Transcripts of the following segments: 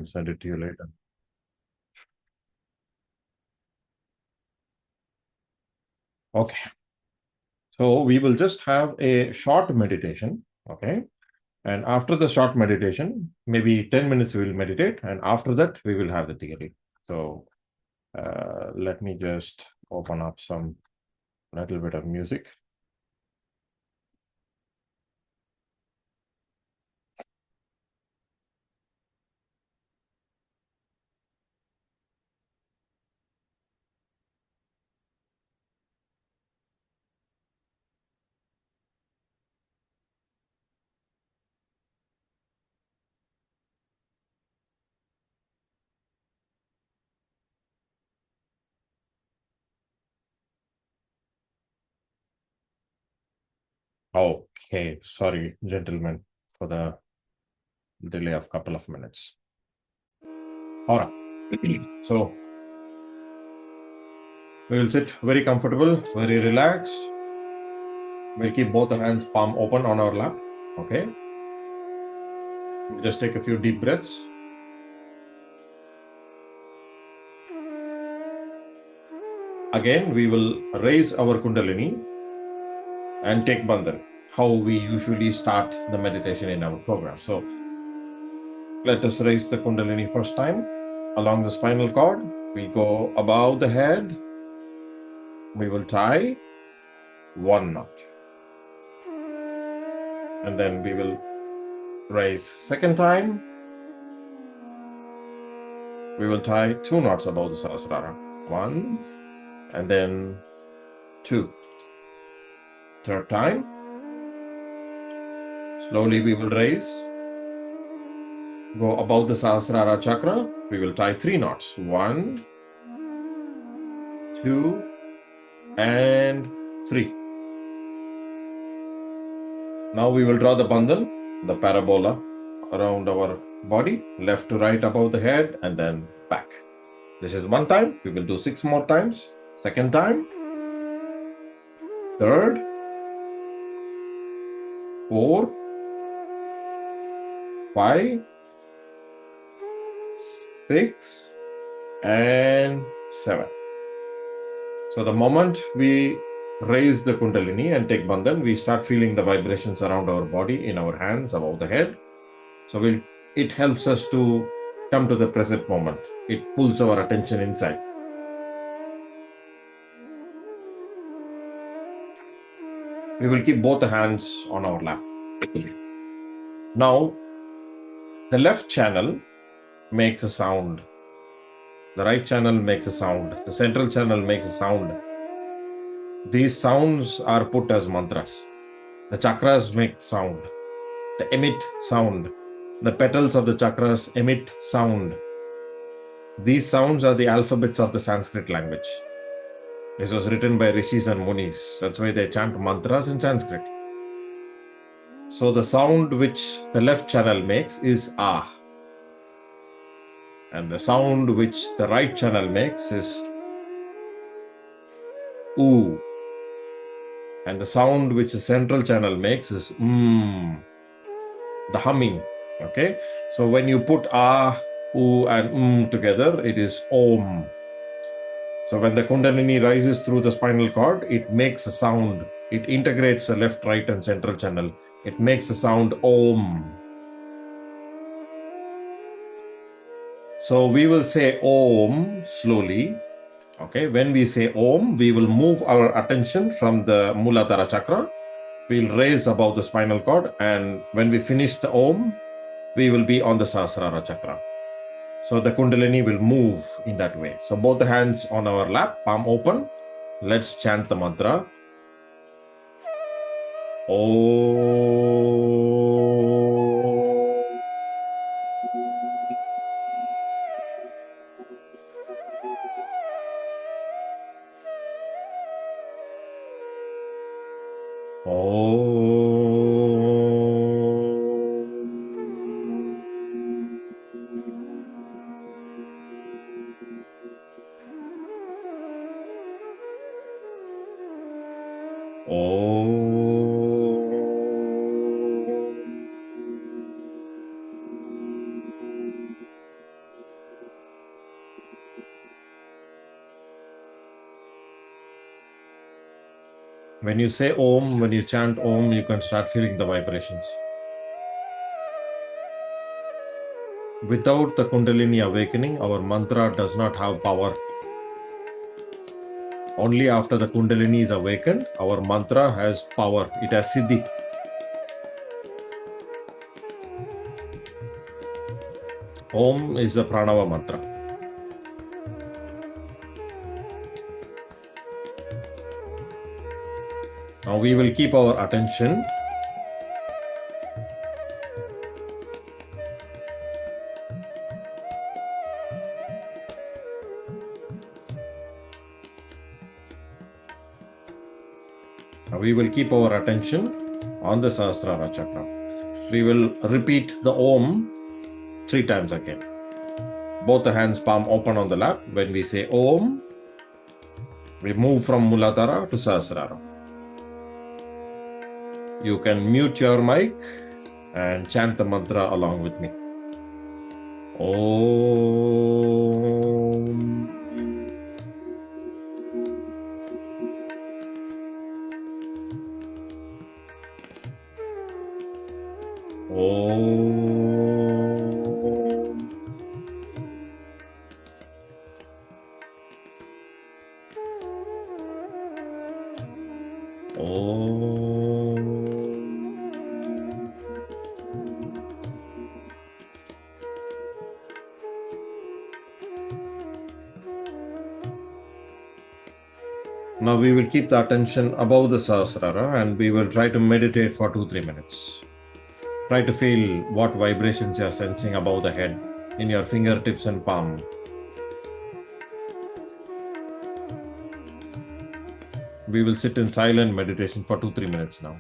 can send it to you later. Okay. So we will just have a short meditation. Okay. And after the short meditation, maybe 10 minutes we will meditate. And after that, we will have the theory. So let me just open up some little bit of music. Okay. Sorry, gentlemen, for the delay of a couple of minutes. All right. So we will sit very comfortable, very relaxed. We'll keep both the hands palm open on our lap. Okay. Just take a few deep breaths. Again, we will raise our Kundalini and take Bandhan, how we usually start the meditation in our program. So let us raise the Kundalini first time along the spinal cord. We go above the head. We will tie one knot. And then we will raise second time. We will tie two knots above the Sahasrara. One, and then two. Third time. Slowly we will raise. Go above the Sahasrara chakra. We will tie three knots. One, two, and three. Now we will draw the bandhan, the parabola, around our body, left to right above the head, and then back. This is one time. We will do 6 more times. Second time, third, fourth, 5, 6, and 7. So the moment we raise the Kundalini and take bandhan, we start feeling the vibrations around our body, in our hands, above the head. So it helps us to come to the present moment. It pulls our attention inside. We will keep both the hands on our lap. Now, the left channel makes a sound. The right channel makes a sound. The central channel makes a sound. These sounds are put as mantras. The chakras make sound. They emit sound. The petals of the chakras emit sound. These sounds are the alphabets of the Sanskrit language. This was written by rishis and munis. That's why they chant mantras in Sanskrit. So the sound which the left channel makes is ah. And the sound which the right channel makes is oo. And the sound which the central channel makes is the humming. Okay. So when you put ah, oo, and together, it is om. So when the Kundalini rises through the spinal cord, it makes a sound. It integrates the left, right, and central channel. It makes the sound om. So we will say om slowly. Okay, when we say om, we will move our attention from the Muladhara chakra. We'll raise above the spinal cord, and when we finish the om, we will be on the Sahasrara chakra. So the Kundalini will move in that way. So both the hands on our lap, palm open. Let's chant the mantra. Om. When you say Om, when you chant Om, you can start feeling the vibrations. Without the Kundalini awakening, our mantra does not have power. Only after the Kundalini is awakened, our mantra has power. It has Siddhi. Om is the Pranava mantra. Now we will keep our attention on the Sahasrara chakra. We will repeat the Om 3 times again. Both the hands palm open on the lap. When we say Om, we move from Muladhara to Sahasrara. You can mute your mic and chant the mantra along with me. Om. Om. Om. Now we will keep the attention above the Sahasrara and we will try to meditate for 2-3 minutes. Try to feel what vibrations you are sensing above the head in your fingertips and palm. We will sit in silent meditation for 2-3 minutes now.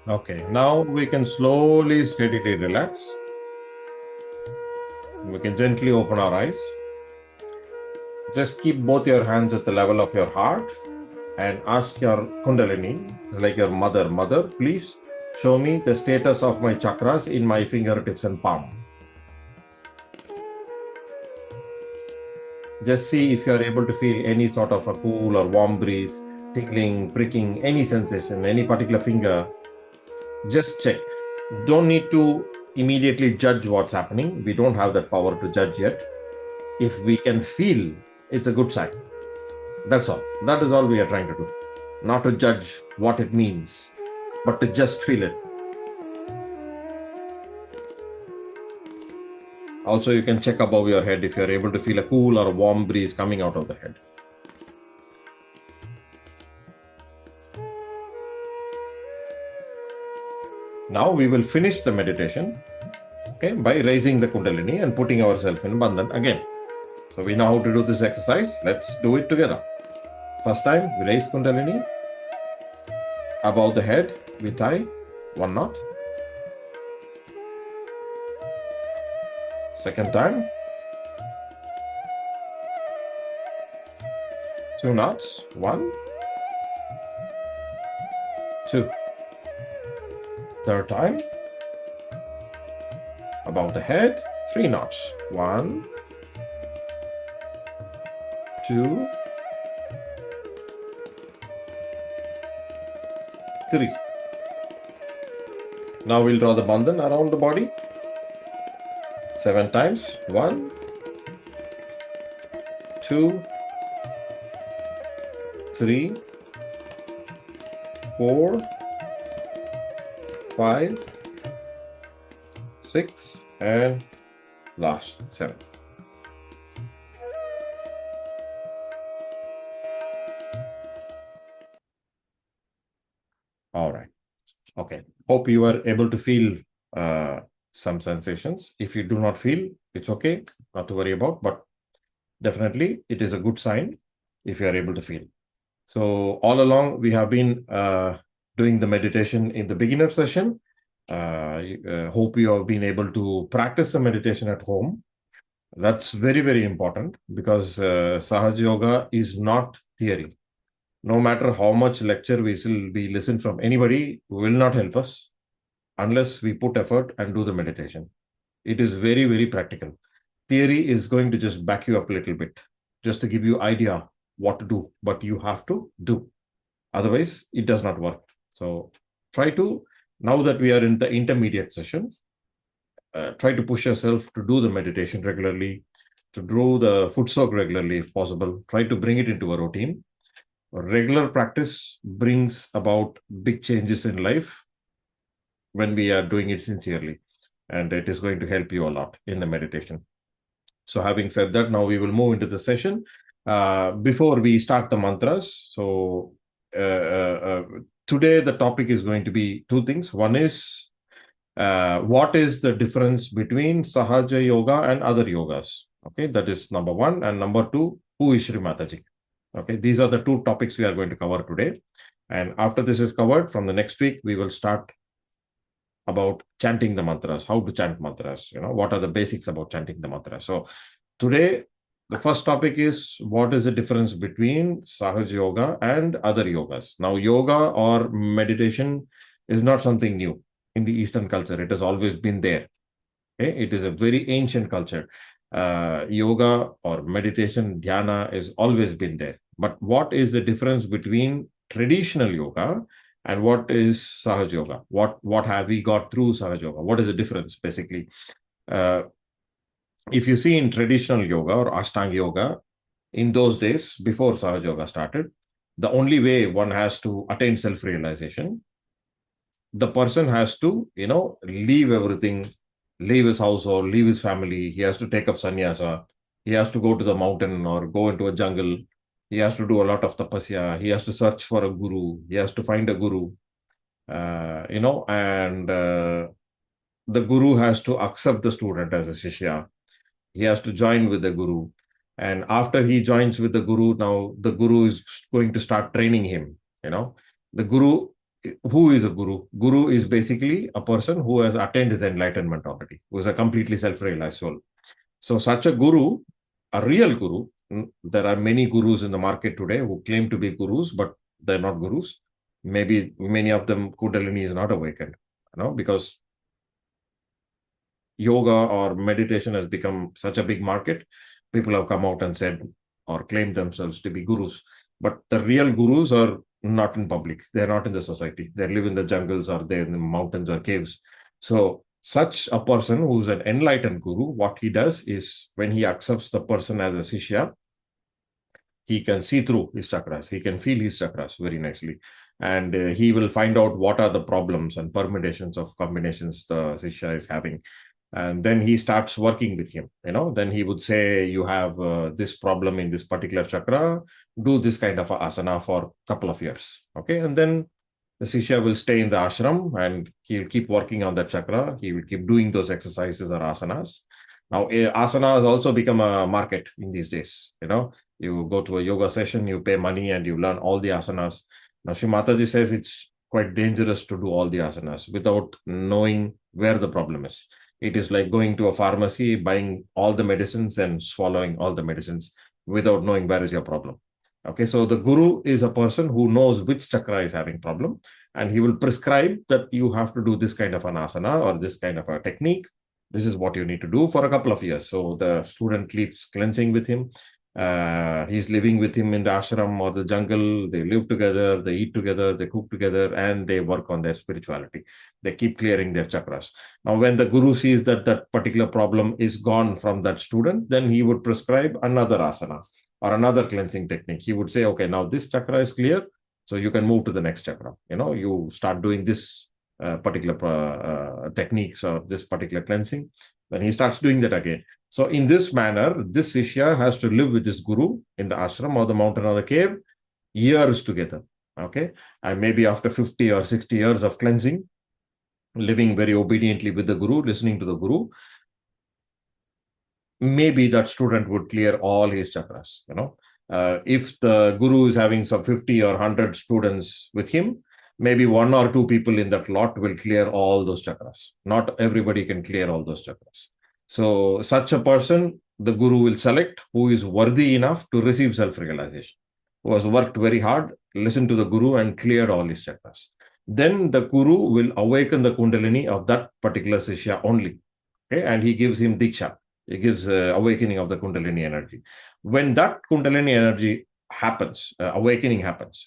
Okay, now we can slowly, steadily relax. We can gently open our eyes. Just keep both your hands at the level of your heart and ask your Kundalini, it's like your mother, please show me the status of my chakras in my fingertips and palm. Just see if you are able to feel any sort of a cool or warm breeze tingling, pricking, any sensation, any particular finger, just check. Don't need to immediately judge what's happening. We don't have that power to judge yet. If we can feel, it's a good sign. That's all. That is all we are trying to do. Not to judge what it means, but to just feel it. Also, you can check above your head if you're able to feel a cool or a warm breeze coming out of the head. Now we will finish the meditation, okay, by raising the Kundalini and putting ourselves in Bandhan again. So we know how to do this exercise. Let's do it together. First time, we raise Kundalini. Above the head, we tie 1 knot. Second time, 2 knots. 1, 2. Third time, above the head, 3 knots. 1, 2, 3. Now we'll draw the bandhan around the body 7 times. 1, 2, 3, 4, 5, 6, and last 7. All right. Okay. Hope you are able to feel some sensations. If you do not feel, it's okay, not to worry about, but definitely it is a good sign if you are able to feel. So all along, we have been doing the meditation in the beginner session. Hope you have been able to practice the meditation at home. That's very, very important because Sahaja Yoga is not theory. No matter how much lecture we listen from anybody, will not help us unless we put effort and do the meditation. It is very, very practical. Theory is going to just back you up a little bit, just to give you idea what to do, but you have to do. Otherwise, it does not work. So try to, now that we are in the intermediate sessions, try to push yourself to do the meditation regularly, to do the foot soak regularly if possible. Try to bring it into a routine. Regular practice brings about big changes in life when we are doing it sincerely, and it is going to help you a lot in the meditation. So having said that, now we will move into the session. Before we start the mantras, so today the topic is going to be 2 things. One is what is the difference between Sahaja Yoga and other yogas? Okay, that is number 1. And number 2, who is Shri Mataji? Okay, these are the 2 topics we are going to cover today. And after this is covered, from the next week, we will start about chanting the mantras, how to chant mantras, what are the basics about chanting the mantras. So today, the first topic is what is the difference between Sahaja Yoga and other yogas. Now, yoga or meditation is not something new in the Eastern culture. It has always been there. Okay? It is a very ancient culture. Yoga or meditation, dhyana, has always been there. But what is the difference between traditional yoga and what is Sahaja Yoga? What have we got through Sahaja Yoga? What is the difference, basically? If you see in traditional yoga or Ashtanga yoga, in those days, before Sahaja Yoga started, the only way one has to attain self-realization, the person has to, leave everything, leave his household, leave his family. He has to take up sannyasa. He has to go to the mountain or go into a jungle. He has to do a lot of tapasya. He has to search for a guru. He has to find a guru, and the guru has to accept the student as a shishya. He has to join with the guru. And after he joins with the guru, now the guru is going to start training him. The guru, who is a guru? Guru is basically a person who has attained his enlightenment already, who is a completely self-realized soul. So such a guru, a real guru, there are many gurus in the market today who claim to be gurus, but they're not gurus. Maybe many of them, Kundalini is not awakened, because yoga or meditation has become such a big market. People have come out and said or claimed themselves to be gurus. But the real gurus are not in public. They're not in the society. They live in the jungles or they're in the mountains or caves. So such a person who's an enlightened guru, what he does is when he accepts the person as a Shishya, he can see through his chakras. He can feel his chakras very nicely. And he will find out what are the problems and permutations of combinations the Shishya is having. And then he starts working with him. Then he would say, you have this problem in this particular chakra, do this kind of asana for a couple of years. Okay. And then the Shishya will stay in the ashram and he'll keep working on that chakra. He will keep doing those exercises or asanas. Now, asana has also become a market in these days. You go to a yoga session, you pay money and you learn all the asanas. Now, Shri Mataji says it's quite dangerous to do all the asanas without knowing where the problem is. It is like going to a pharmacy, buying all the medicines and swallowing all the medicines without knowing where is your problem. Okay, so the guru is a person who knows which chakra is having problem, and he will prescribe that you have to do this kind of an asana or this kind of a technique. This is what you need to do for a couple of years. So the student keeps cleansing with him. He's living with him in the ashram or the jungle. They live together, they eat together, they cook together, and they work on their spirituality. They keep clearing their chakras. Now, when the guru sees that that particular problem is gone from that student, then he would prescribe another asana or another cleansing technique. He would say, okay, now this chakra is clear, so you can move to the next chakra. You start doing this particular techniques or this particular cleansing. Then he starts doing that again. So in this manner, this Shishya has to live with this guru in the ashram or the mountain or the cave years together. Okay. And maybe after 50 or 60 years of cleansing, living very obediently with the guru, listening to the guru, maybe that student would clear all his chakras. If the guru is having some 50 or 100 students with him, maybe one or two people in that lot will clear all those chakras. Not everybody can clear all those chakras. So such a person, the guru will select who is worthy enough to receive self-realization, who has worked very hard, listened to the guru and cleared all his chakras. Then the guru will awaken the kundalini of that particular Shishya only. Okay, and he gives him diksha. He gives awakening of the kundalini energy. When that kundalini energy happens, awakening happens,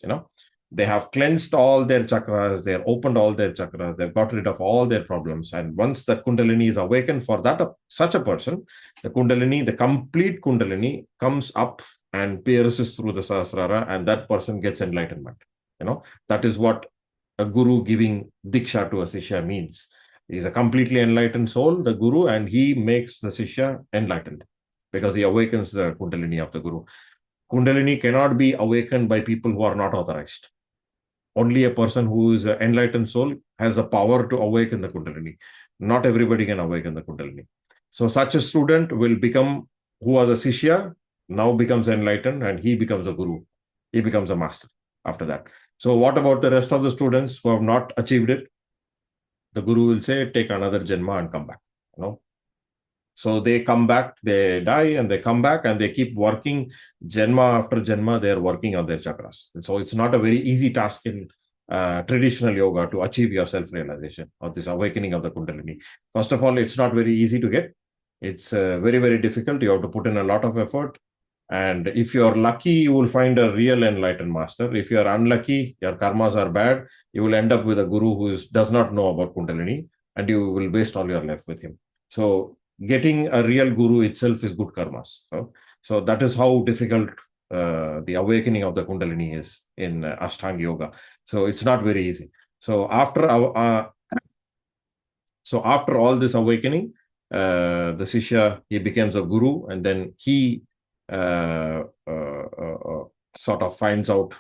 they have cleansed all their chakras, they've opened all their chakras, they've got rid of all their problems. And once the kundalini is awakened for that, such a person, the kundalini, the complete kundalini comes up and pierces through the sahasrara, and that person gets enlightenment. That is what a guru giving diksha to a Shishya means. He's a completely enlightened soul, the guru, and he makes the Shishya enlightened because he awakens the kundalini of the guru. Kundalini cannot be awakened by people who are not authorized. Only a person who is an enlightened soul has the power to awaken the kundalini. Not everybody can awaken the kundalini. So such a student will become, who was a Shishya, now becomes enlightened and he becomes a guru. He becomes a master after that. So what about the rest of the students who have not achieved it? The guru will say, take another janma and come back. So they come back, they die and they come back and they keep working janma after janma. They are working on their chakras. And so it's not a very easy task in traditional yoga to achieve your self-realization or this awakening of the kundalini. First of all, it's not very easy to get. It's very, very difficult. You have to put in a lot of effort. And if you're lucky, you will find a real enlightened master. If you're unlucky, your karmas are bad, you will end up with a guru who does not know about kundalini and you will waste all your life with him. So getting a real guru itself is good karmas. So that is how difficult the awakening of the kundalini is in Ashtanga yoga. So it's not very easy. So after all this awakening, the Shishya, he becomes a guru, and then he sort of finds out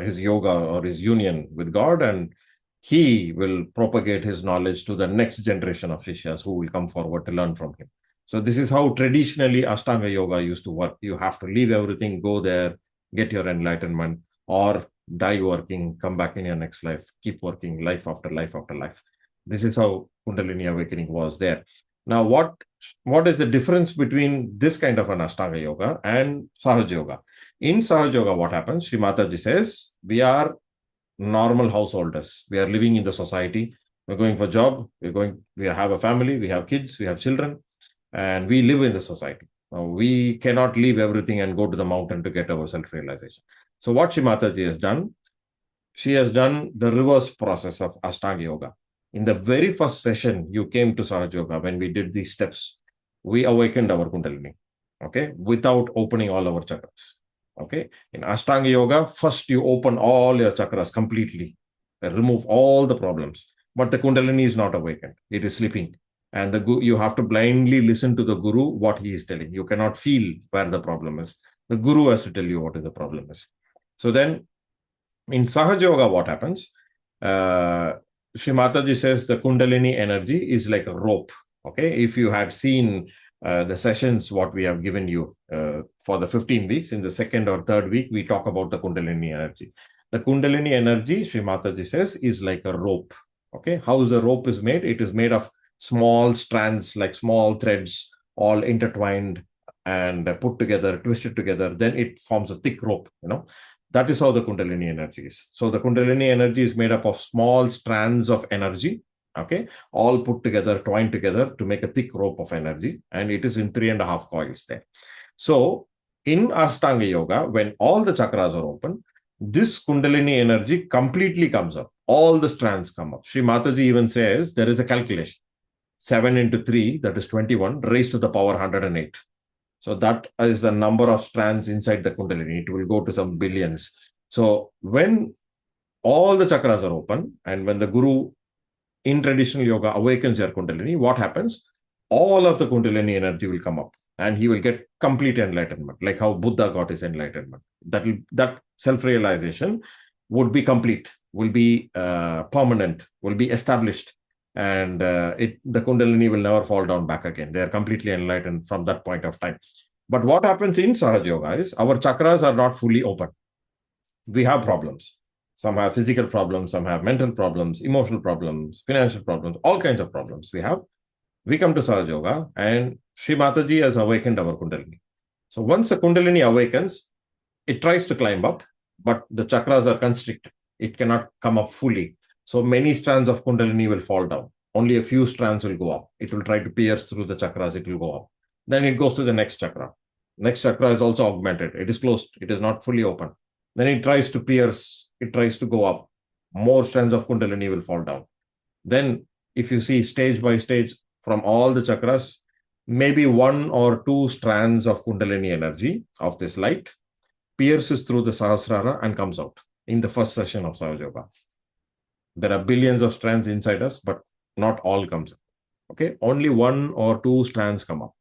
his yoga or his union with God, and he will propagate his knowledge to the next generation of Shishyas who will come forward to learn from him. So this is how traditionally Ashtanga yoga used to work. You have to leave everything, go there, get your enlightenment, or die working, come back in your next life, keep working life after life after life. This is how Kundalini awakening was there. Now, what is the difference between this kind of an Ashtanga yoga and Sahaja yoga? In Sahaja yoga, what happens? Shri Mataji says, we are normal householders. We are living in the society. We're going for job. We have a family. We have kids. We have children. And we live in the society. We cannot leave everything and go to the mountain to get our self-realization. So what Shri Mataji has done, she has done the reverse process of Ashtanga Yoga. In the very first session, you came to Sahaja Yoga when we did these steps. We awakened our Kundalini, okay, without opening all our chakras. Okay, in Ashtanga Yoga, first you open all your chakras completely, remove all the problems. But the Kundalini is not awakened; it is sleeping, and you have to blindly listen to the Guru what he is telling. You cannot feel where the problem is. The Guru has to tell you what is the problem is. So then in Sahaja Yoga, what happens? Uh, Shri Mataji says the Kundalini energy is like a rope. Okay, if you had seen the sessions, what we have given you for the 15 weeks, in the second or third week, we talk about the Kundalini energy. The Kundalini energy, Shri Mataji says, is like a rope. Okay, how the rope is made? It is made of small strands, like small threads, all intertwined and put together, twisted together. Then it forms a thick rope. That is how the Kundalini energy is. So the Kundalini energy is made up of small strands of energy, okay, all put together, twined together to make a thick rope of energy, and it is in 3.5 coils there. So in Ashtanga Yoga, when all the chakras are open, this Kundalini energy completely comes up. All the strands come up. Shri Mataji even says there is a calculation. 7 into 3, that is 21, raised to the power 108. So that is the number of strands inside the Kundalini. It will go to some billions. So when all the chakras are open and when the Guru in traditional yoga awakens your Kundalini, what happens? All of the Kundalini energy will come up and he will get complete enlightenment, like how Buddha got his enlightenment. That self-realization would be complete, will be permanent, will be established. And the Kundalini will never fall down back again. They are completely enlightened from that point of time. But what happens in Sahaja Yoga is our chakras are not fully open. We have problems. Some have physical problems, some have mental problems, emotional problems, financial problems, all kinds of problems we have. We come to Sahaja Yoga and Shri Mataji has awakened our Kundalini. So once the Kundalini awakens, it tries to climb up, but the chakras are constricted. It cannot come up fully. So many strands of Kundalini will fall down. Only a few strands will go up. It will try to pierce through the chakras. It will go up. Then it goes to the next chakra. Next chakra is also augmented. It is closed. It is not fully open. Then it tries to pierce. It tries to go up. More strands of Kundalini will fall down. Then if you see stage by stage from all the chakras, maybe 1 or 2 strands of Kundalini energy of this light pierces through the Sahasrara and comes out in the first session of Sahaja Yoga. There are billions of strands inside us, but not all comes up. Okay, only 1 or 2 strands come up.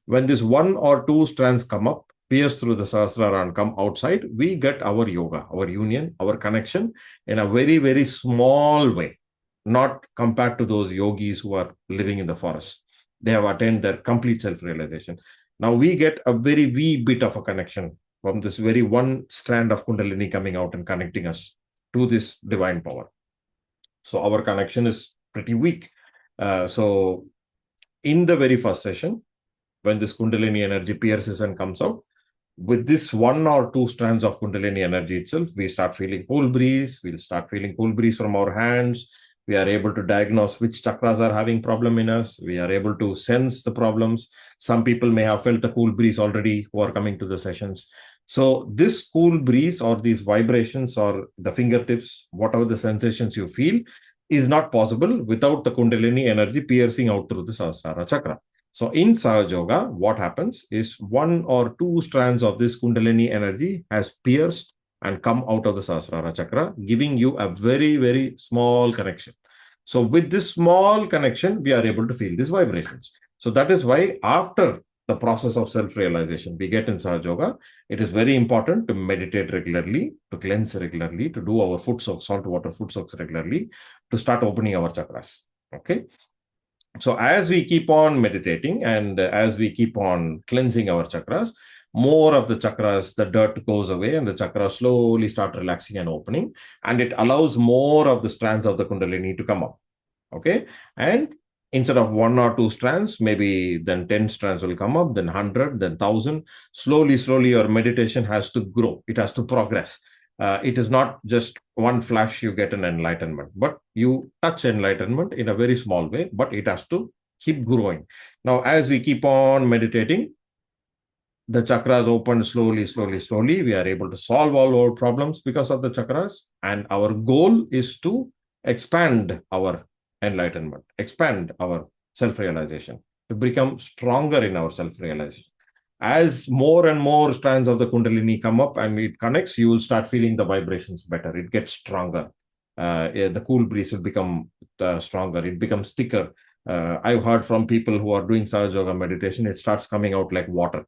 When this 1 or 2 strands come up, pierce through the Sahasrara and come outside, we get our yoga, our union, our connection in a very, very small way, not compared to those yogis who are living in the forest. They have attained their complete self-realization. Now we get a very wee bit of a connection from this very one strand of Kundalini coming out and connecting us to this divine power. So our connection is pretty weak. So in the very first session, when this Kundalini energy pierces and comes out, with this 1 or 2 strands of Kundalini energy itself, we start feeling cool breeze. We'll start feeling cool breeze from our hands. We are able to diagnose which chakras are having problem in us. We are able to sense the problems. Some people may have felt the cool breeze already who are coming to the sessions. So this cool breeze or these vibrations or the fingertips, whatever the sensations you feel, is not possible without the Kundalini energy piercing out through the Sahasrara chakra. So in Sahaja Yoga, what happens is 1 or 2 strands of this Kundalini energy has pierced and come out of the Sahasrara chakra, giving you a very, very small connection. So with this small connection, we are able to feel these vibrations. So that is why after the process of self-realization we get in Sahaja Yoga, it is very important to meditate regularly, to cleanse regularly, to do our foot soaks, salt water foot soaks regularly, to start opening our chakras. Okay. So as we keep on meditating and as we keep on cleansing our chakras, more of the chakras, the dirt goes away and the chakras slowly start relaxing and opening, and it allows more of the strands of the Kundalini to come up. Okay. And instead of 1 or 2 strands, maybe then 10 strands will come up, then 100, then 1,000. Slowly, your meditation has to grow. It has to progress. It is not just one flash you get an enlightenment, but you touch enlightenment in a very small way, but it has to keep growing. Now, as we keep on meditating, the chakras open slowly, slowly, slowly. We are able to solve all our problems because of the chakras. And our goal is to expand our enlightenment, expand our self-realization, to become stronger in our self-realization. As more and more strands of the Kundalini come up and it connects, you will start feeling the vibrations better. It gets stronger. The cool breeze will become stronger. It becomes thicker. I've heard from people who are doing Sahaja Yoga meditation, it starts coming out like water,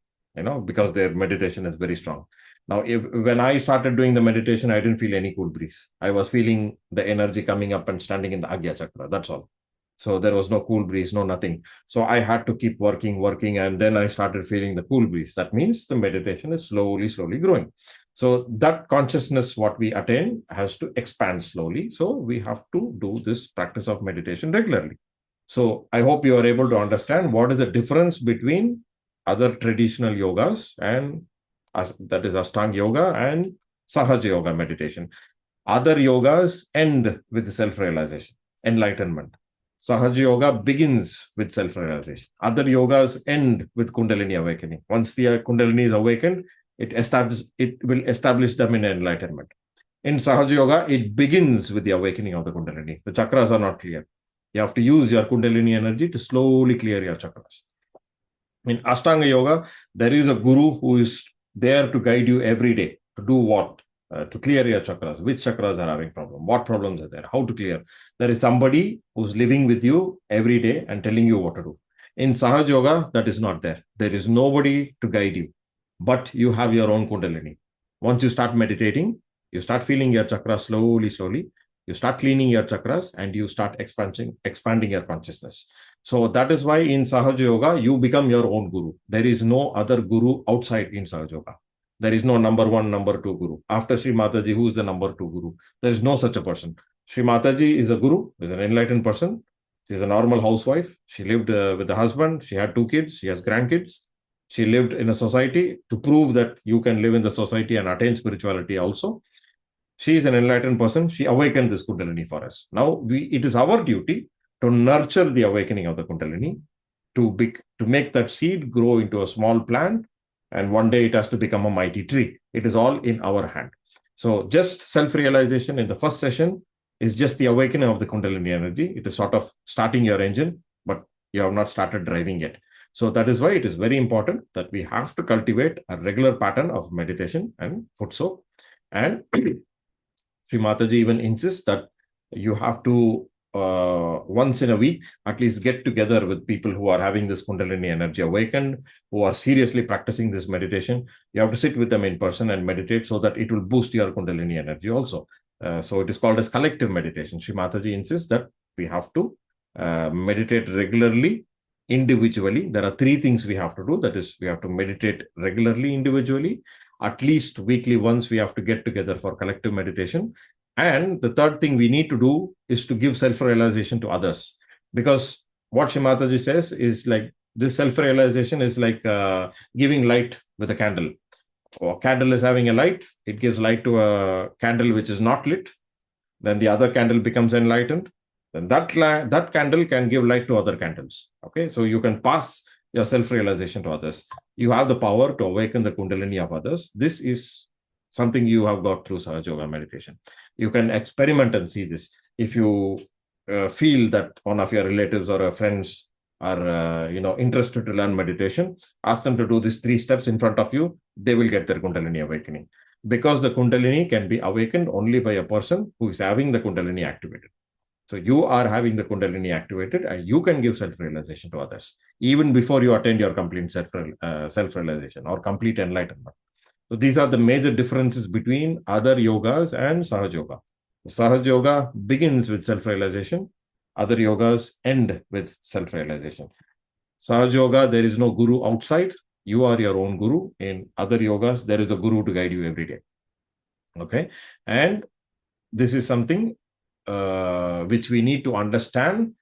because their meditation is very strong. Now, when I started doing the meditation, I didn't feel any cool breeze. I was feeling the energy coming up and standing in the Agya Chakra. That's all. So there was no cool breeze, no nothing. So I had to keep working, and then I started feeling the cool breeze. That means the meditation is slowly, slowly growing. So that consciousness, what we attain, has to expand slowly. So we have to do this practice of meditation regularly. So I hope you are able to understand what is the difference between other traditional yogas and that is Ashtanga yoga and Sahaja yoga meditation. Other yogas end with self-realization, enlightenment. Sahaja yoga begins with self-realization. Other yogas end with Kundalini awakening. Once the Kundalini is awakened, it will establish them in enlightenment. In Sahaja yoga, it begins with the awakening of the Kundalini. The chakras are not clear. You have to use your Kundalini energy to slowly clear your chakras. In Ashtanga yoga, there is a guru who is there to guide you every day to do what? To clear your chakras. Which chakras are having problem? What problems are there? How to clear? There is somebody who's living with you every day and telling you what to do. In Sahaja yoga, that is not there. There is nobody to guide you, but you have your own Kundalini. Once you start meditating, you start feeling your chakras slowly, slowly. You start cleaning your chakras and you start expanding your consciousness. So that is why in Sahaja Yoga, you become your own guru. There is no other guru outside in Sahaja Yoga. There is no number one, number two guru. After Shri Mataji, who is the number two guru? There is no such a person. Shri Mataji is a guru, is an enlightened person. She is a normal housewife. She lived with a husband. She had 2 kids. She has grandkids. She lived in a society to prove that you can live in the society and attain spirituality also. She is an enlightened person. She awakened this Kundalini for us. Now, it is our duty to nurture the awakening of the Kundalini, to make that seed grow into a small plant, and one day it has to become a mighty tree. It is all in our hand. So just self-realization in the first session is just the awakening of the Kundalini energy. It is sort of starting your engine, but you have not started driving yet. So that is why it is very important that we have to cultivate a regular pattern of meditation and foot soak. And Shri Mataji even insists that you have to once in a week at least get together with people who are having this Kundalini energy awakened, who are seriously practicing this meditation. You have to sit with them in person and meditate so that it will boost your Kundalini energy also. So it is called as collective meditation. Shri Mataji insists that we have to meditate regularly, individually. There are 3 things we have to do. That is, we have to meditate regularly individually. At least weekly once we have to get together for collective meditation. And the third thing we need to do is to give self-realization to others. Because what Shri Mataji says is like, this self-realization is like giving light with a candle. A candle is having a light. It gives light to a candle which is not lit. Then the other candle becomes enlightened. Then that candle can give light to other candles. Okay, so you can pass your self-realization to others. You have the power to awaken the Kundalini of others. This is something you have got through Sahaja Yoga meditation. You can experiment and see this. If you feel that one of your relatives or your friends are interested to learn meditation, ask them to do these 3 steps in front of you. They will get their Kundalini awakening. Because the Kundalini can be awakened only by a person who is having the Kundalini activated. So you are having the Kundalini activated and you can give self-realization to others, even before you attain your complete self-realization or complete enlightenment. So these are the major differences between other yogas and Sahaja Yoga. Sahaja Yoga begins with self-realization. Other yogas end with self-realization. Sahaja Yoga, there is no guru outside. You are your own guru. In other yogas, there is a guru to guide you every day. Okay. And this is something which we need to understand,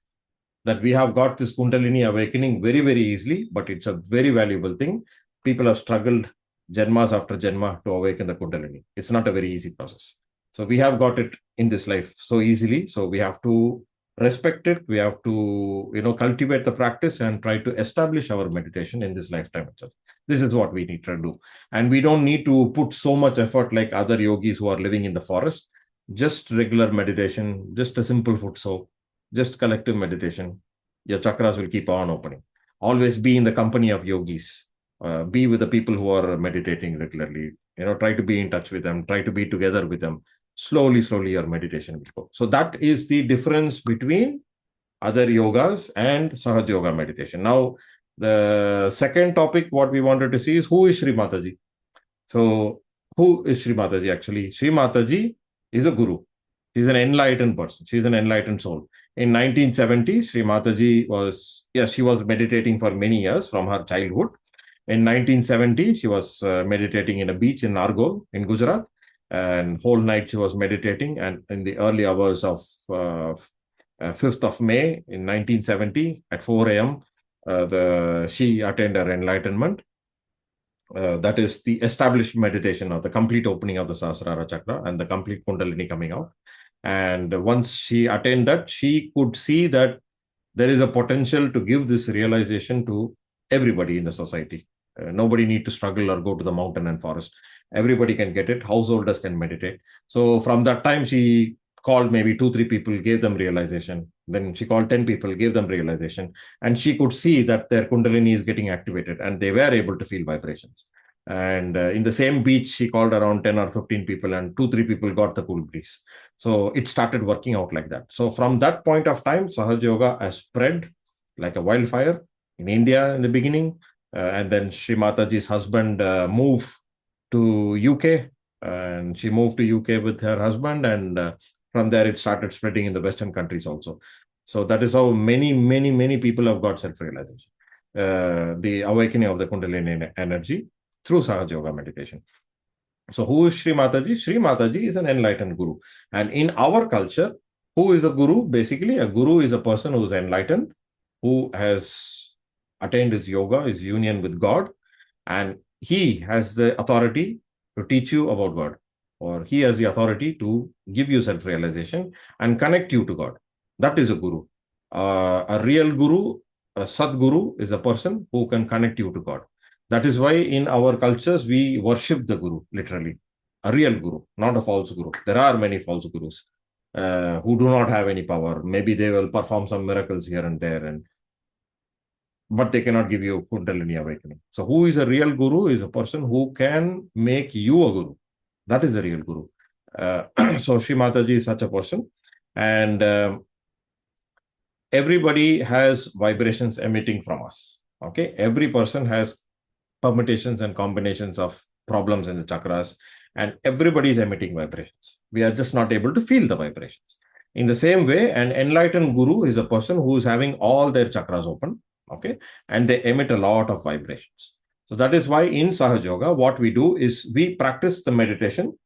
that we have got this Kundalini awakening very, very easily, but it's a very valuable thing. People have struggled janmas after janma to awaken the Kundalini. It's not a very easy process. So we have got it in this life so easily. So we have to respect it. We have to, cultivate the practice and try to establish our meditation in this lifetime itself. This is what we need to do. And we don't need to put so much effort like other yogis who are living in the forest. Just regular meditation, just a simple foot soak, just collective meditation. Your chakras will keep on opening. Always be in the company of yogis. Be with the people who are meditating regularly. Try to be in touch with them. Try to be together with them. Slowly, your meditation will go. So that is the difference between other yogas and Sahaja Yoga meditation. Now, the second topic, what we wanted to see is who is Shri Mataji. So, who is Shri Mataji actually? Shri Mataji is a guru. She's an enlightened person. She's an enlightened soul. In 1970, Shri Mataji she was meditating for many years from her childhood. In 1970, she was meditating in a beach in Nargol in Gujarat, and whole night she was meditating. And in the early hours of 5th of May in 1970 at 4 a.m., she attained her enlightenment. That is the established meditation of the complete opening of the Sahasrara chakra and the complete Kundalini coming out. And once she attained that, she could see that there is a potential to give this realization to everybody in the society. Nobody need to struggle or go to the mountain and forest. Everybody can get it. Householders can meditate. So from that time, she called maybe 2, 3 people, gave them realization. Then she called 10 people, gave them realization. And she could see that their Kundalini is getting activated and they were able to feel vibrations. And in the same beach, she called around 10 or 15 people, and 2, 3 people got the cool breeze. So it started working out like that. So from that point of time, Sahaja Yoga has spread like a wildfire in India in the beginning. And then Shri Mataji's husband moved to UK, and she moved to UK with her husband. And from there, it started spreading in the Western countries also. So that is how many people have got self-realization. The awakening of the Kundalini energy through Sahaja Yoga meditation. So who is Shri Mataji? Shri Mataji is an enlightened guru. And in our culture, who is a guru? Basically, a guru is a person who is enlightened, who has attained his yoga, his union with God, and he has the authority to teach you about God, or he has the authority to give you self-realization and connect you to God. That is a guru. A real guru, a Sadguru, is a person who can connect you to God. That is why in our cultures, we worship the guru, literally. A real guru, not a false guru. There are many false gurus who do not have any power. Maybe they will perform some miracles here and there, but they cannot give you Kundalini awakening. So who is a real guru is a person who can make you a guru. That is a real guru. So Shri Mataji is such a person. And everybody has vibrations emitting from us. Okay. Every person has permutations and combinations of problems in the chakras, and everybody is emitting vibrations. We are just not able to feel the vibrations. In the same way, an enlightened guru is a person who is having all their chakras open, okay, and they emit a lot of vibrations. So that is why in Sahaja Yoga, what we do is we practice the meditation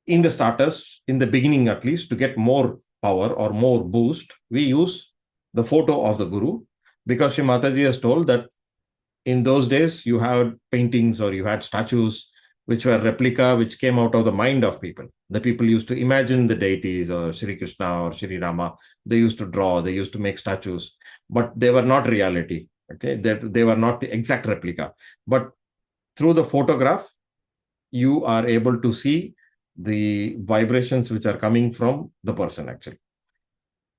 in the starters, in the beginning at least, to get more power or more boost. We use the photo of the guru, because Shri Mataji has told that in those days, you had paintings or you had statues which were replica, which came out of the mind of people. The people used to imagine the deities or Shri Krishna or Shri Rama. They used to draw, they used to make statues, but they were not reality. Okay, they were not the exact replica. But through the photograph, you are able to see the vibrations which are coming from the person actually.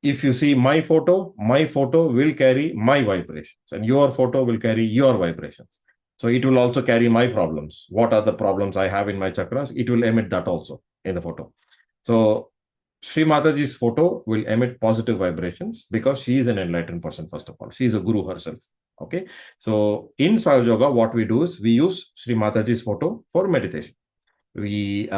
If you see my photo will carry my vibrations, and your photo will carry your vibrations. So it will also carry my problems. What are the problems I have in my chakras? It will emit that also in the photo. So Sri Mataji's photo will emit positive vibrations because she is an enlightened person, first of all. She is a guru herself. Okay. So in Sahaja Yoga, what we do is we use Sri Mataji's photo for meditation. We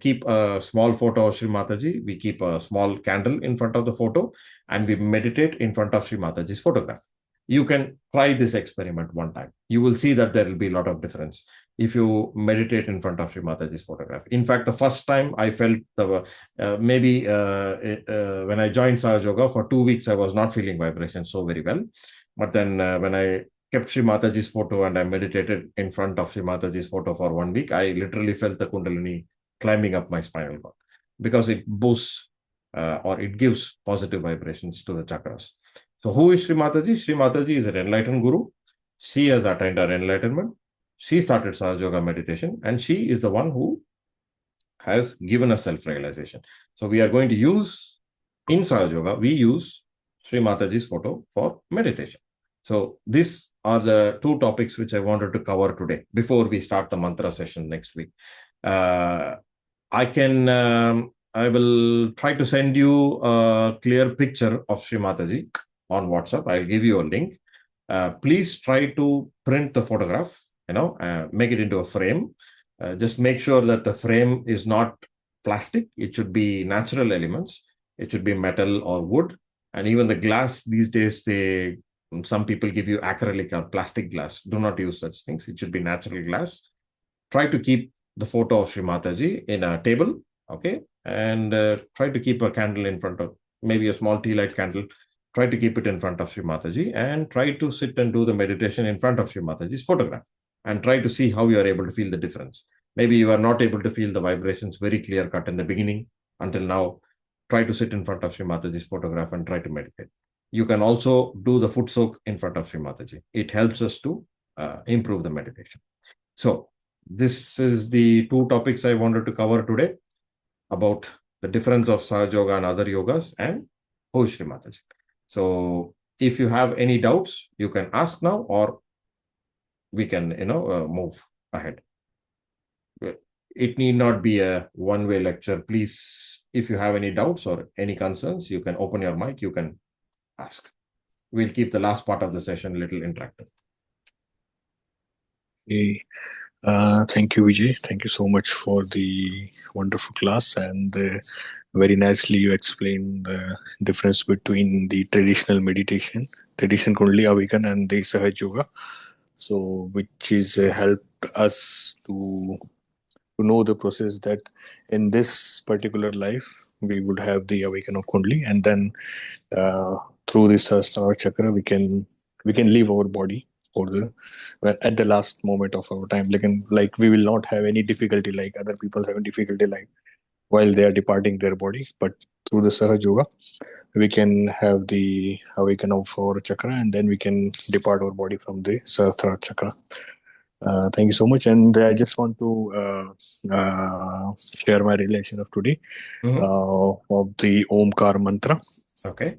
keep a small photo of Shri Mataji. We keep a small candle in front of the photo, and we meditate in front of Shri Mataji's photograph. You can try this experiment one time. You will see that there will be a lot of difference if you meditate in front of Shri Mataji's photograph. In fact, the first time I felt when I joined Sahaja Yoga for 2 weeks, I was not feeling vibrations so very well. But then when I kept Shri Mataji's photo and I meditated in front of Shri Mataji's photo for 1 week, I literally felt the Kundalini climbing up my spinal cord, because it boosts or it gives positive vibrations to the chakras. So who is Shri Mataji? Shri Mataji is an enlightened guru. She has attained her enlightenment. She started Sahaja Yoga meditation, and she is the one who has given us self-realization. So we are going to use, in Sahaja Yoga, we use Shri Mataji's photo for meditation. So these are the two topics which I wanted to cover today before we start the mantra session next week. I will try to send you a clear picture of Shri Mataji on WhatsApp. I'll give you a link. Please try to print the photograph, make it into a frame. Just make sure that the frame is not plastic. It should be natural elements. It should be metal or wood. And even the glass these days, some people give you acrylic or plastic glass. Do not use such things. It should be natural glass. Try to keep the photo of Shri Mataji in a table, okay? And try to keep a candle in front of, maybe a small tea light candle. Try to keep it in front of Shri Mataji and try to sit and do the meditation in front of Shri Mataji's photograph and try to see how you are able to feel the difference. Maybe you are not able to feel the vibrations very clear cut in the beginning until now. Try to sit in front of Shri Mataji's photograph and try to meditate. You can also do the foot soak in front of Shri Mataji. It helps us to improve the meditation. So this is the two topics I wanted to cover today about the difference of Sahaja Yoga and other yogas and who is Shri Mataji. So if you have any doubts, you can ask now, or we can, move ahead. It need not be a one-way lecture. Please, if you have any doubts or any concerns, you can open your mic, you can ask. We'll keep the last part of the session a little interactive. Okay. Thank you, Vijay. Thank you so much for the wonderful class, and very nicely you explained the difference between the traditional meditation, traditional Kundalini Awaken, and the Sahaja Yoga. So, which is helped us to know the process that in this particular life we would have the awaken of Kundalini, and then through this Sahasrara chakra we can leave our body for the at the last moment of our time. Like we will not have any difficulty like other people have difficulty like while they are departing their bodies, but through the Sahaja Yoga we can have the awaken of our chakra, and then we can depart our body from the Sahasrara chakra. Thank you so much, and I just want to share my relation of today of the Omkar mantra. Okay.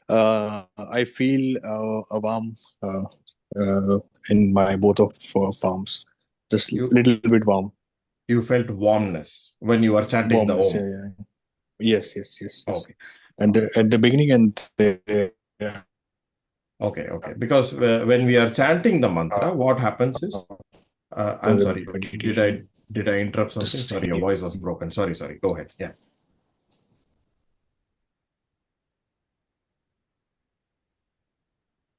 I feel a warm in my both of palms, just a little bit warm. You felt warmness when you were chanting the Om. Yeah. Yes. Okay. And at the beginning and yeah. Okay. Because when we are chanting the mantra, what happens is, I'm sorry, did I interrupt something? Sorry, your voice was broken. Sorry. Go ahead. Yeah.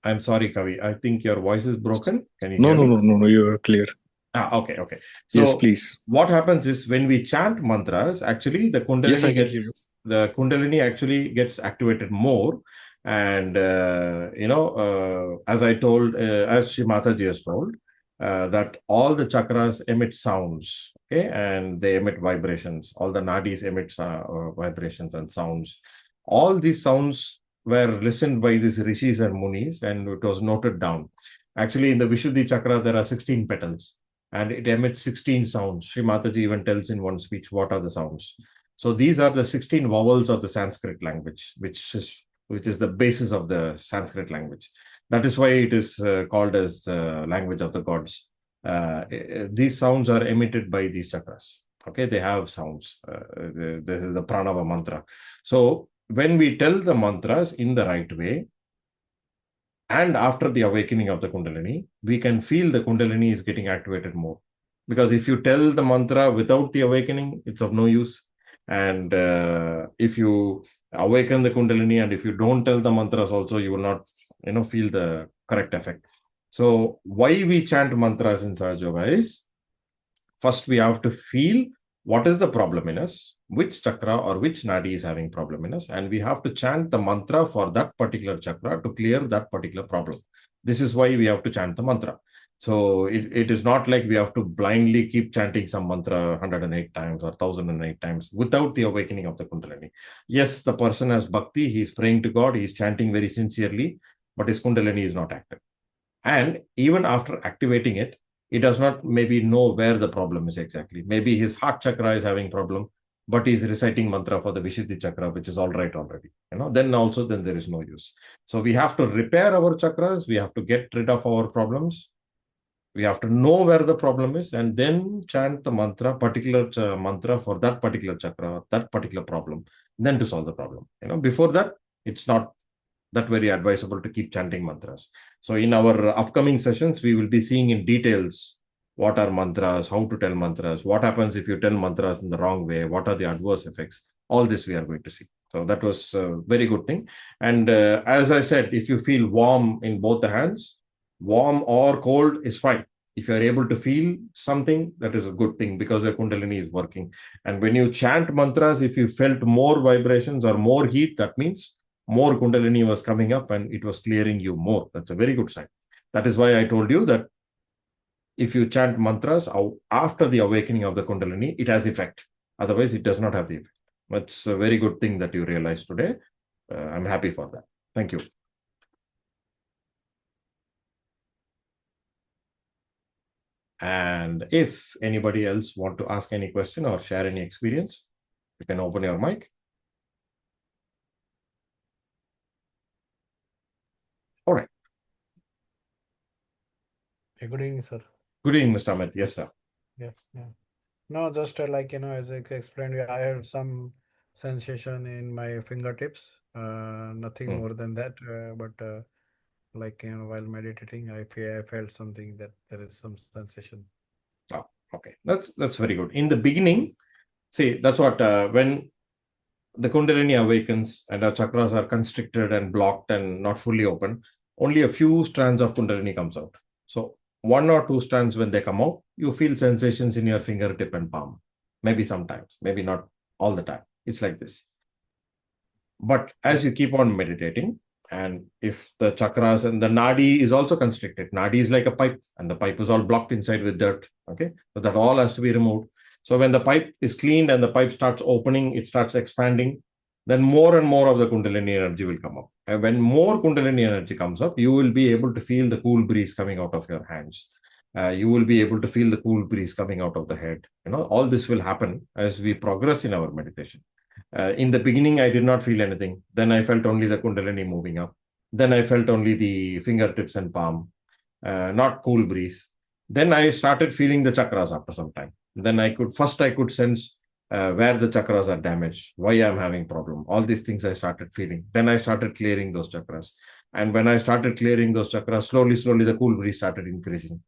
I'm sorry, Kavi. I think your voice is broken. Can you hear me? No, you are clear. Okay. So yes, please. What happens is when we chant mantras, actually the Kundalini actually gets activated more. And, as I told, as Shri Mataji has told, that all the chakras emit sounds, okay, and they emit vibrations. All the nadis emit vibrations and sounds. All these sounds were listened by these rishis and munis, and it was noted down. Actually, in the Vishuddhi chakra, there are 16 petals, and it emits 16 sounds. Shri Mataji even tells in one speech what are the sounds. So these are the 16 vowels of the Sanskrit language, which is the basis of the Sanskrit language. That is why it is called as the language of the gods. These sounds are emitted by these chakras. Okay, they have sounds. This is the pranava mantra. So when we tell the mantras in the right way, and after the awakening of the Kundalini, we can feel the Kundalini is getting activated more. Because if you tell the mantra without the awakening, it's of no use. And if you awaken the Kundalini and if you don't tell the mantras also, you will not feel the correct effect. So why we chant mantras in Sahaja Yoga is, first we have to feel what is the problem in us, which chakra or which nadi is having problem in us, and we have to chant the mantra for that particular chakra to clear that particular problem. This is why we have to chant the mantra. So it is not like we have to blindly keep chanting some mantra 108 times or 1008 times without the awakening of the Kundalini. Yes, the person has bhakti, he's praying to God, he's chanting very sincerely, but his Kundalini is not active. And even after activating it, he does not maybe know where the problem is exactly. Maybe his heart chakra is having problem, but he's reciting mantra for the Vishuddhi chakra, which is all right already. Then there is no use. So we have to repair our chakras. We have to get rid of our problems. We have to know where the problem is and then chant the mantra, particular mantra for that particular chakra, that particular problem, then to solve the problem. Before that, it's not that very advisable to keep chanting mantras. So in our upcoming sessions, we will be seeing in details what are mantras, how to tell mantras, what happens if you tell mantras in the wrong way, what are the adverse effects. All this we are going to see. So that was a very good thing. And as I said, if you feel warm in both the hands, warm or cold is fine. If you are able to feel something, that is a good thing because the Kundalini is working. And when you chant mantras, if you felt more vibrations or more heat, that means more Kundalini was coming up and it was clearing you more. That's a very good sign. That is why I told you that if you chant mantras after the awakening of the Kundalini, it has effect. Otherwise, it does not have the effect. That's a very good thing that you realized today. I'm happy for that. Thank you. And if anybody else want to ask any question or share any experience, you can open your mic. All right. Hey, good evening, sir. Good evening, Mr. Amit. Yes, sir. Yeah, yeah. No, just as I explained, I have some sensation in my fingertips. Nothing Hmm. more than that. But while meditating, I felt something that there is some sensation. Oh, okay. That's very good. In the beginning, see, that's what when the Kundalini awakens and our chakras are constricted and blocked and not fully open, only a few strands of Kundalini comes out. So one or two strands, when they come out, you feel sensations in your fingertip and palm. Maybe sometimes, maybe not all the time. It's like this. But as Yeah, you keep on meditating, and if the chakras and the nadi is also constricted, nadi is like a pipe, and the pipe is all blocked inside with dirt. Okay, so that all has to be removed. So when the pipe is cleaned and the pipe starts opening, it starts expanding, then more and more of the Kundalini energy will come up. And when more Kundalini energy comes up, you will be able to feel the cool breeze coming out of your hands. You will be able to feel the cool breeze coming out of the head. All this will happen as we progress in our meditation. In the beginning, I did not feel anything. Then I felt only the Kundalini moving up. Then I felt only the fingertips and palm, not cool breeze. Then I started feeling the chakras after some time. Then I could sense where the chakras are damaged, why I'm having problem. All these things I started feeling. Then I started clearing those chakras. And when I started clearing those chakras, slowly, the cool breeze started increasing.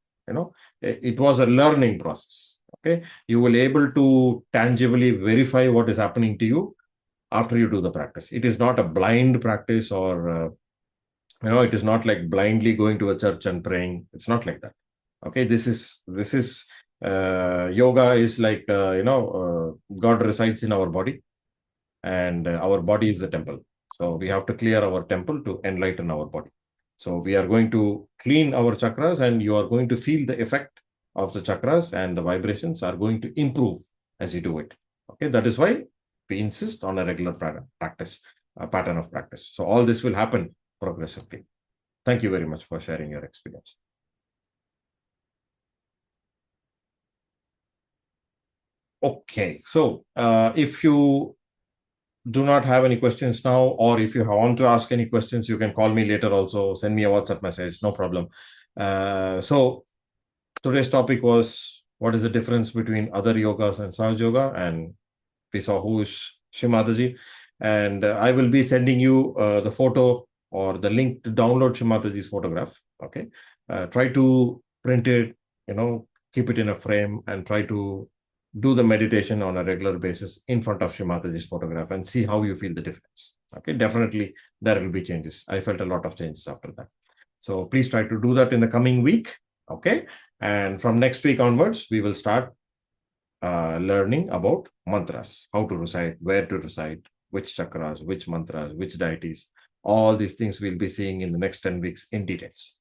It was a learning process. Okay, you will able to tangibly verify what is happening to you after you do the practice. It is not a blind practice, or it is not like blindly going to a church and praying. It's not like that. Okay, this is yoga is like God resides in our body, and our body is the temple. So we have to clear our temple to enlighten our body. So we are going to clean our chakras, and you are going to feel the effect of the chakras, and the vibrations are going to improve as you do it. Okay, that is why we insist on a regular practice, a pattern of practice. So all this will happen progressively. Thank you very much for sharing your experience. Okay, so if you do not have any questions now, or if you want to ask any questions, you can call me later also, send me a WhatsApp message, no problem. So today's topic was, what is the difference between other yogas and Sahaja Yoga? And we saw who is Shri Mataji. And I will be sending you the photo or the link to download Shri Mataji's photograph. Okay. Try to print it, keep it in a frame, and try to do the meditation on a regular basis in front of Shri Mataji's photograph and see how you feel the difference. Okay. Definitely there will be changes. I felt a lot of changes after that. So please try to do that in the coming week. Okay. And from next week onwards, we will start learning about mantras, how to recite, where to recite, which chakras, which mantras, which deities. All these things we'll be seeing in the next 10 weeks in details.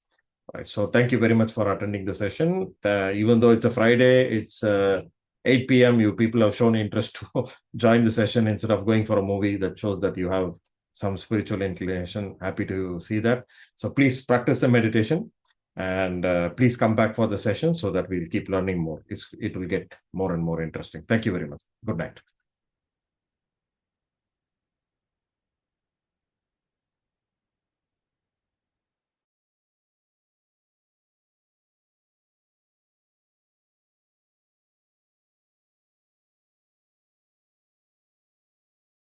Right. So thank you very much for attending the session. Even though it's a Friday, it's 8 p.m. You people have shown interest to join the session instead of going for a movie. That shows that you have some spiritual inclination. Happy to see that. So please practice the meditation and please come back for the session so that we'll keep learning more. It will get more and more interesting. Thank you very much. Good night.